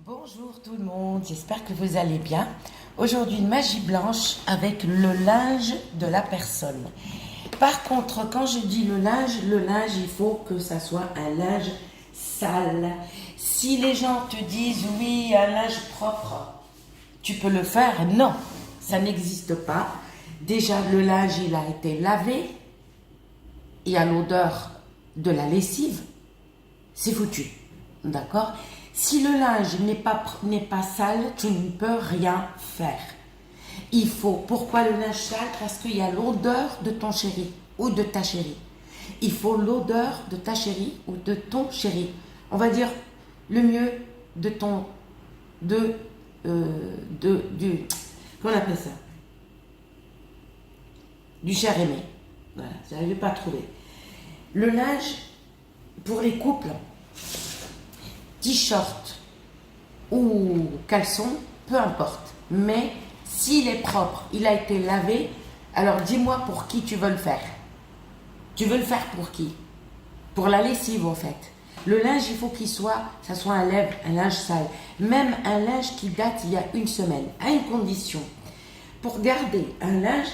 Bonjour tout le monde, j'espère que vous allez bien. Aujourd'hui, une magie blanche avec le linge de la personne. Par contre, quand je dis le linge, il faut que ça soit un linge sale. Si les gens te disent oui, un linge propre, tu peux le faire, non, ça n'existe pas. Déjà, le linge, il a été lavé, il y a l'odeur de la lessive, c'est foutu, d'accord? Si le linge n'est pas sale, tu ne peux rien faire. Il faut, pourquoi le linge sale? Parce qu'il y a l'odeur de ton chéri ou de ta chérie. Il faut l'odeur de ta chérie ou de ton chéri. On va dire le mieux de ton, comment on appelle ça? Du cher aimé. Voilà, je n'arrive pas à trouver. Le linge, pour les couples, t-shirt ou caleçon, peu importe. Mais s'il est propre, il a été lavé, alors dis-moi pour qui tu veux le faire. Tu veux le faire pour qui? Pour la lessive en fait. Le linge, il faut ça soit un linge sale. Même un linge qui date il y a une semaine, à une condition. Pour garder un linge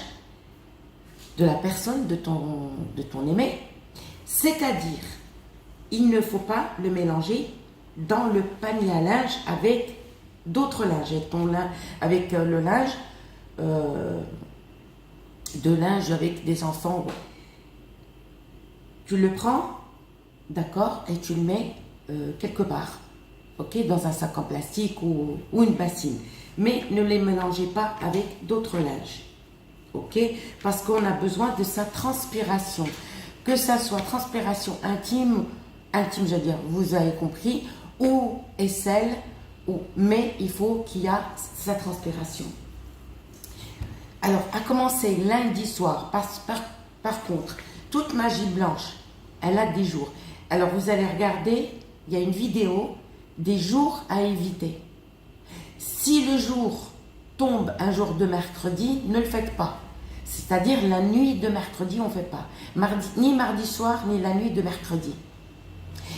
de la personne, de ton aimé, c'est-à-dire, il ne faut pas le mélanger dans le panier à linge avec d'autres linges, avec le linge avec des enfants. Tu le prends, d'accord, et tu le mets quelque part, ok, dans un sac en plastique ou une bassine. Mais ne les mélangez pas avec d'autres linges, ok, parce qu'on a besoin de sa transpiration, que ça soit transpiration intime, je veux dire, vous avez compris, ou aisselle, mais il faut qu'il y ait sa transpiration. Alors, à commencer lundi soir, par contre, toute magie blanche, elle a des jours. Alors, vous allez regarder, il y a une vidéo des jours à éviter. Si le jour tombe un jour de mercredi, ne le faites pas. C'est-à-dire la nuit de mercredi, on ne fait pas. Ni mardi soir, ni la nuit de mercredi.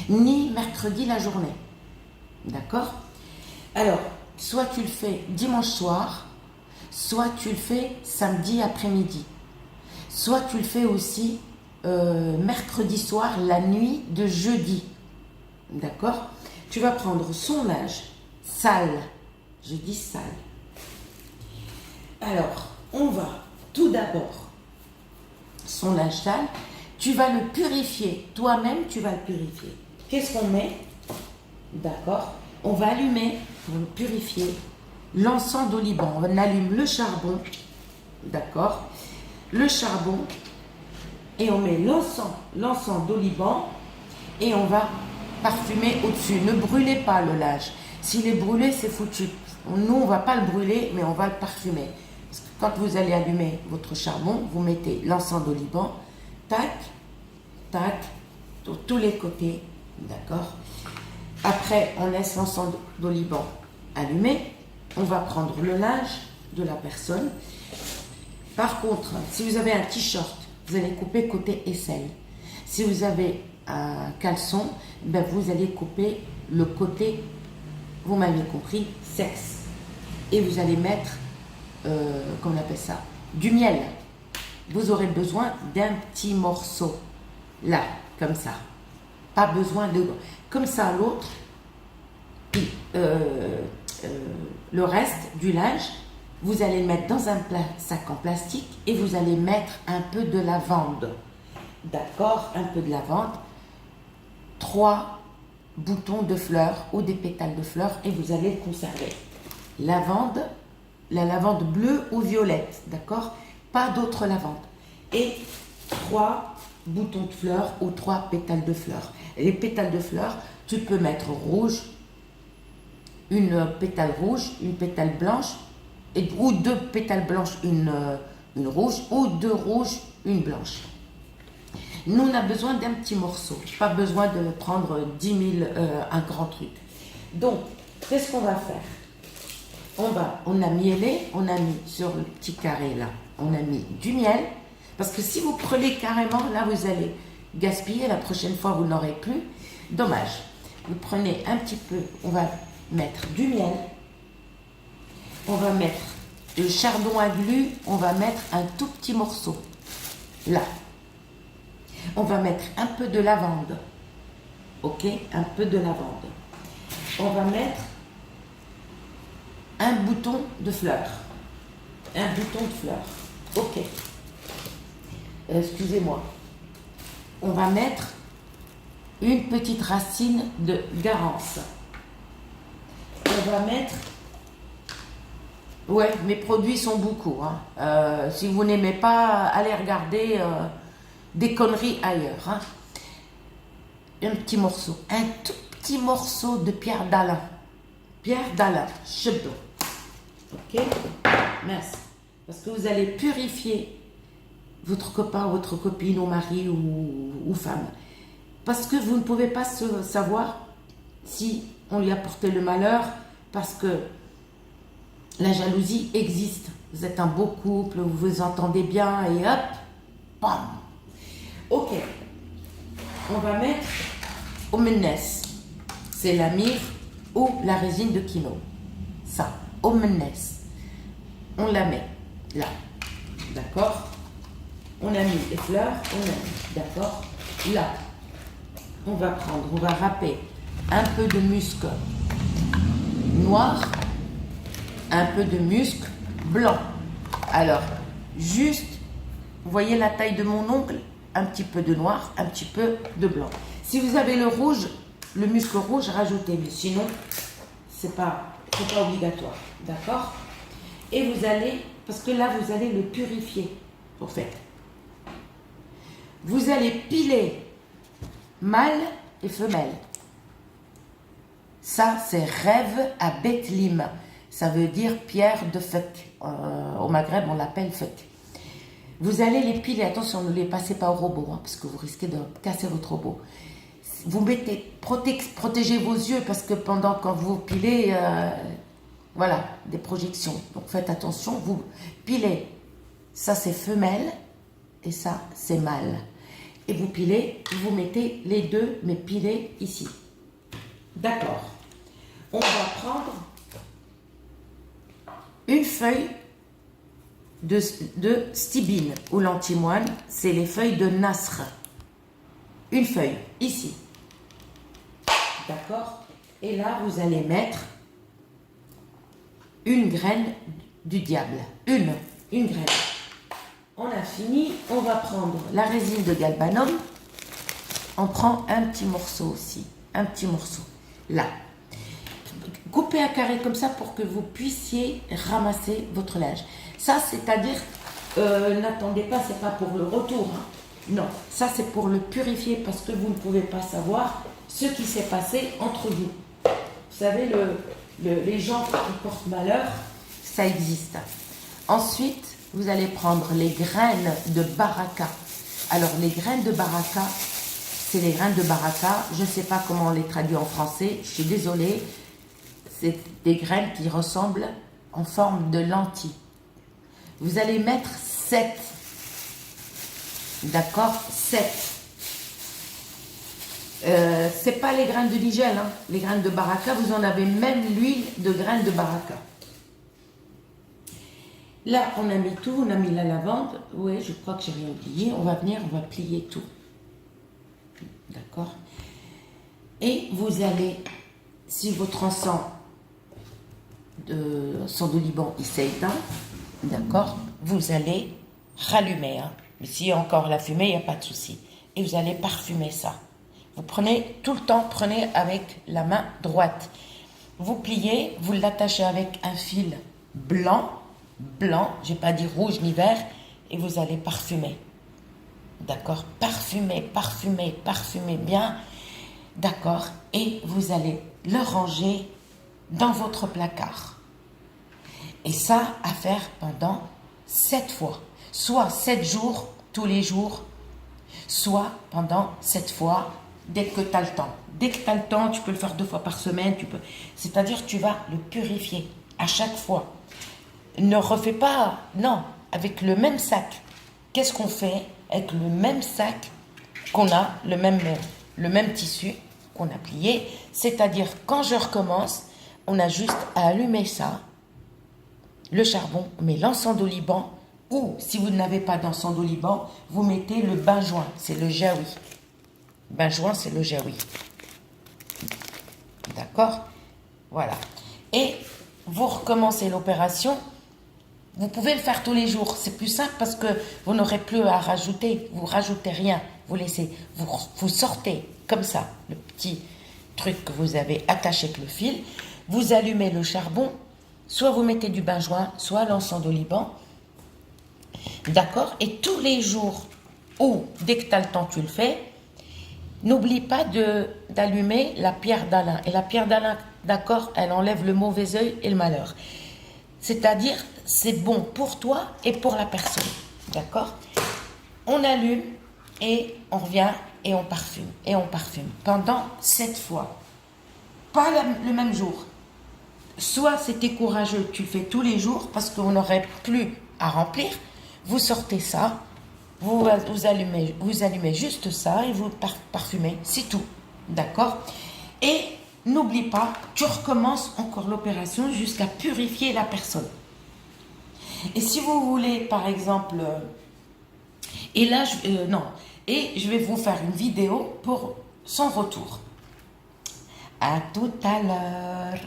Ni mercredi la journée. D'accord? Alors, soit tu le fais dimanche soir, soit tu le fais samedi après-midi. Soit tu le fais aussi mercredi soir, la nuit de jeudi. D'accord? Tu vas prendre son linge sale. Je dis sale. Alors, on va tout d'abord, son linge sale, tu vas le purifier. Toi-même, tu vas le purifier. Qu'est-ce qu'on met? D'accord? On va allumer, pour le purifier, l'encens d'oliban. On allume le charbon, d'accord? Le charbon, et on met l'encens d'oliban, et on va parfumer au-dessus. Ne brûlez pas le linge. S'il est brûlé, c'est foutu. Nous, on ne va pas le brûler, mais on va le parfumer. Parce que quand vous allez allumer votre charbon, vous mettez l'encens d'oliban, tac, tac, de tous les côtés, d'accord? Après, on laisse l'encens d'oliban allumé. On va prendre le linge de la personne. Par contre, si vous avez un t-shirt, vous allez couper côté aisselle. Si vous avez un caleçon, ben vous allez couper le côté, vous m'avez compris, sexe. Et vous allez mettre, comment on appelle ça, du miel. Vous aurez besoin d'un petit morceau, là, comme ça. Pas besoin de... Comme ça, l'autre, le reste du linge, vous allez le mettre dans un sac en plastique et vous allez mettre un peu de lavande. D'accord? Un peu de lavande. 3 boutons de fleurs ou des pétales de fleurs et vous allez le conserver. Lavande, la lavande bleue ou violette. D'accord? Pas d'autre lavande. Et 3 boutons de fleurs ou 3 pétales de fleurs. Les pétales de fleurs, tu peux mettre rouge, une pétale rouge, une pétale blanche, ou 2 pétales blanches, une rouge, ou 2 rouges, une blanche. Nous, on a besoin d'un petit morceau. Pas besoin de prendre 10 000, un grand truc. Donc, qu'est-ce qu'on va faire? On a mielé, on a mis sur le petit carré là, on a mis du miel. Parce que si vous prenez carrément, là, vous allez gaspiller. La prochaine fois, vous n'aurez plus. Dommage. Vous prenez un petit peu, on va mettre du miel. On va mettre le chardon à glu, on va mettre un tout petit morceau. Là. On va mettre un peu de lavande. Ok, un peu de lavande. On va mettre un bouton de fleur. Un bouton de fleur. Ok. Excusez-moi. On va mettre une petite racine de garance. On va mettre... Ouais, mes produits sont beaucoup. Hein. Si vous n'aimez pas, allez regarder des conneries ailleurs. Hein. Un petit morceau. Un tout petit morceau de pierre d'Alain. Pierre d'Alain. Chebdo. Ok. Merci. Parce que vous allez purifier votre copain, votre copine, ou mari ou femme. Parce que vous ne pouvez pas savoir si on lui a porté le malheur, parce que la jalousie existe. Vous êtes un beau couple, vous vous entendez bien et hop, bam. Ok. On va mettre au mennes. C'est la myrrhe ou la résine de quinoa. Ça, au mennes. On la met là. D'accord? On a mis les fleurs, on a mis, d'accord? Là, on va râper un peu de musc noir, un peu de musc blanc. Alors, juste, vous voyez la taille de mon ongle? Un petit peu de noir, un petit peu de blanc. Si vous avez le rouge, le musc rouge, rajoutez, mais sinon, c'est pas obligatoire, d'accord? Et vous allez, parce que là, vous allez le purifier, au fait. Vous allez piler mâle et femelle. Ça, c'est rêve à Bethlim. Ça veut dire pierre de fek. Au Maghreb, on l'appelle fek. Vous allez les piler. Attention, ne les passez pas au robot, hein, parce que vous risquez de casser votre robot. Vous mettez, protégez vos yeux, parce que quand vous pilez, voilà, des projections. Donc faites attention, vous pilez. Ça, c'est femelle et ça, c'est mâle. Et vous pilez, vous mettez les deux, mais pilez ici. D'accord. On va prendre une feuille de stibine ou l'antimoine, c'est les feuilles de nasr. Une feuille, ici. D'accord? Et là, vous allez mettre une graine du diable. Une graine. On a fini, on va prendre la résine de galbanum. On prend un petit morceau aussi, un petit morceau. Là. Coupez un carré comme ça pour que vous puissiez ramasser votre linge. Ça, c'est-à-dire, n'attendez pas, c'est pas pour le retour. Hein. Non, ça c'est pour le purifier parce que vous ne pouvez pas savoir ce qui s'est passé entre vous. Vous savez, les gens qui portent malheur, ça existe. Ensuite, vous allez prendre les graines de baraka. Alors, les graines de baraka, c'est les graines de baraka. Je ne sais pas comment on les traduit en français. Je suis désolée. C'est des graines qui ressemblent en forme de lentilles. Vous allez mettre 7. D'accord? 7. C'est pas les graines de nigel. Hein. Les graines de baraka, vous en avez même l'huile de graines de baraka. Là, on a mis tout, on a mis la lavande. Oui, je crois que j'ai rien oublié. On va venir, on va plier tout. D'accord? Et vous allez, si votre encens de Liban, il s'est éteint, d'accord? Vous allez rallumer. Hein. Mais s'il y a encore la fumée, il n'y a pas de souci. Et vous allez parfumer ça. Vous prenez, tout le temps, prenez avec la main droite. Vous pliez, vous l'attachez avec un fil blanc, j'ai pas dit rouge ni vert, et vous allez parfumer. D'accord? Parfumer bien. D'accord? Et vous allez le ranger dans votre placard. Et ça, à faire pendant 7 fois. Soit 7 jours, tous les jours, soit pendant 7 fois, dès que tu as le temps. Dès que tu as le temps, tu peux le faire 2 fois par semaine. C'est-à-dire, tu vas le purifier à chaque fois. Ne refais pas, non, avec le même sac. Qu'est-ce qu'on fait avec le même sac qu'on a, le même tissu qu'on a plié? C'est-à-dire, quand je recommence, on a juste à allumer ça, le charbon, on met l'encens d'oliban, ou si vous n'avez pas d'encens d'oliban, vous mettez le benjoin, c'est le jaoui. Benjoin, c'est le jaoui. D'accord? Voilà. Et vous recommencez l'opération. Vous pouvez le faire tous les jours. C'est plus simple parce que vous n'aurez plus à rajouter. Vous rajoutez rien. Vous laissez. Vous sortez comme ça le petit truc que vous avez attaché avec le fil. Vous allumez le charbon. Soit vous mettez du benjoin, soit l'encens d'oliban. D'accord? Et tous les jours, ou dès que tu as le temps, tu le fais. N'oublie pas d'allumer la pierre d'Alain. Et la pierre d'Alain, d'accord, elle enlève le mauvais œil et le malheur. C'est-à-dire, c'est bon pour toi et pour la personne. D'accord? On allume et on revient et on parfume. Et on parfume pendant 7 fois. Pas le même jour. Soit c'était courageux, tu le fais tous les jours parce qu'on n'aurait plus à remplir. Vous sortez ça. Vous allumez juste ça et vous parfumez, c'est tout, d'accord? Et n'oublie pas, tu recommences encore l'opération jusqu'à purifier la personne. Et si vous voulez, par exemple, et là, je vais vous faire une vidéo pour son retour. À tout à l'heure.